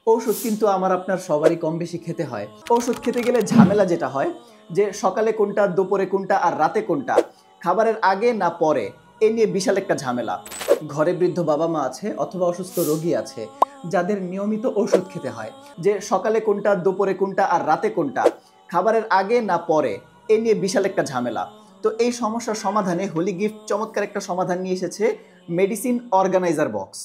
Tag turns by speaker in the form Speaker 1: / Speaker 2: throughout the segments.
Speaker 1: ঔষধ কিন্তু আমার আপনার সবারই কম বেশি খেতে হয়। ঔষধ খেতে গেলে ঝামেলা যেটা হয় যে সকালে কোনটা, দুপুরে কোনটা আর রাতে কোনটা, খাবারের আগে না পরে, এ নিয়ে বিশাল একটা ঝামেলা। ঘরে বৃদ্ধ বাবা মা আছে অথবা অসুস্থ রোগী আছে যাদের নিয়মিত ঔষধ খেতে হয়, যে সকালে কোনটা, দুপুরে কোনটা আর রাতে কোনটা, খাবারের আগে না পরে, এ নিয়ে বিশাল একটা ঝামেলা। তো এই সমস্যার সমাধানে হোলি গিফট চমৎকার একটা সমাধান নিয়ে এসেছে, মেডিসিন অর্গানাইজার বক্স।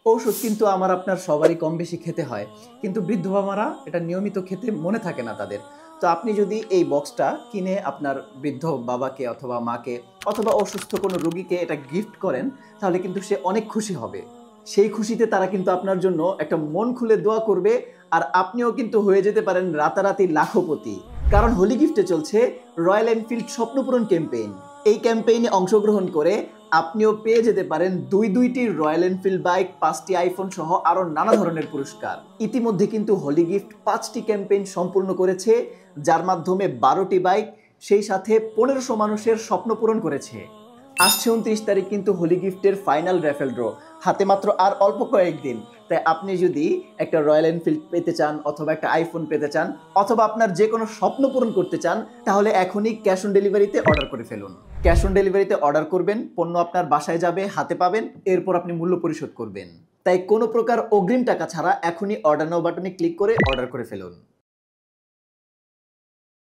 Speaker 1: ঔষধ কিন্তু আমার আপনার সবারই কম বেশি খেতে হয়, কিন্তু বৃদ্ধ বাবারা এটা নিয়মিত খেতে মনে থাকে না তাদের। তো আপনি যদি এই বক্সটা কিনে আপনার বৃদ্ধ বাবাকে অথবা মাকে অথবা অসুস্থ কোনো রোগীকে এটা গিফট করেন, তাহলে কিন্তু সে অনেক খুশি হবে। সেই খুশিতে তারা কিন্তু আপনার জন্য একটা মন খুলে দোয়া করবে, আর আপনিও কিন্তু হয়ে যেতে পারেন রাতারাতি লাখপতি। কারণ হোলি গিফটে চলছে রয়্যাল এনফিল্ড স্বপ্নপূরণ ক্যাম্পেইন। এই ক্যাম্পেইনে অংশগ্রহণ করে আপনিও পেয়ে যেতে পারেন দুইটি রয়্যাল এনফিল্ড বাইক, 5টি আইফোন সহ আরো নানা ধরনের পুরস্কার। ইতিমধ্যে কিন্তু হোলি গিফট 5টি ক্যাম্পেইন সম্পূর্ণ করেছে, যার মাধ্যমে 12টি বাইক, সেই সাথে 1500 মানুষের স্বপ্ন পূরণ করেছে। আসছে 29 তারিখ কিন্তু হোলি গিফটের ফাইনাল র্যাফেল ড্র, হাতে মাত্র আর অল্প কয়েকদিন। তাই আপনি যদি একটা রয়্যাল এনফিল্ড পেতে চান অথবা একটা আইফোন পেতে চান অথবা আপনার যে কোনো স্বপ্ন পূরণ করতে চান, তাহলে এখনই ক্যাশ অন ডেলিভারিতে অর্ডার করে ফেলুন। ক্যাশ অন ডেলিভারিতে অর্ডার করবেন, পণ্য আপনার বাসায় যাবে, হাতে পাবেন, এরপর আপনি মূল্য পরিশোধ করবেন। তাই কোনো প্রকার অগ্রিম টাকা ছাড়া এখনই অর্ডার নাও বাটনে ক্লিক করে অর্ডার করে ফেলুন।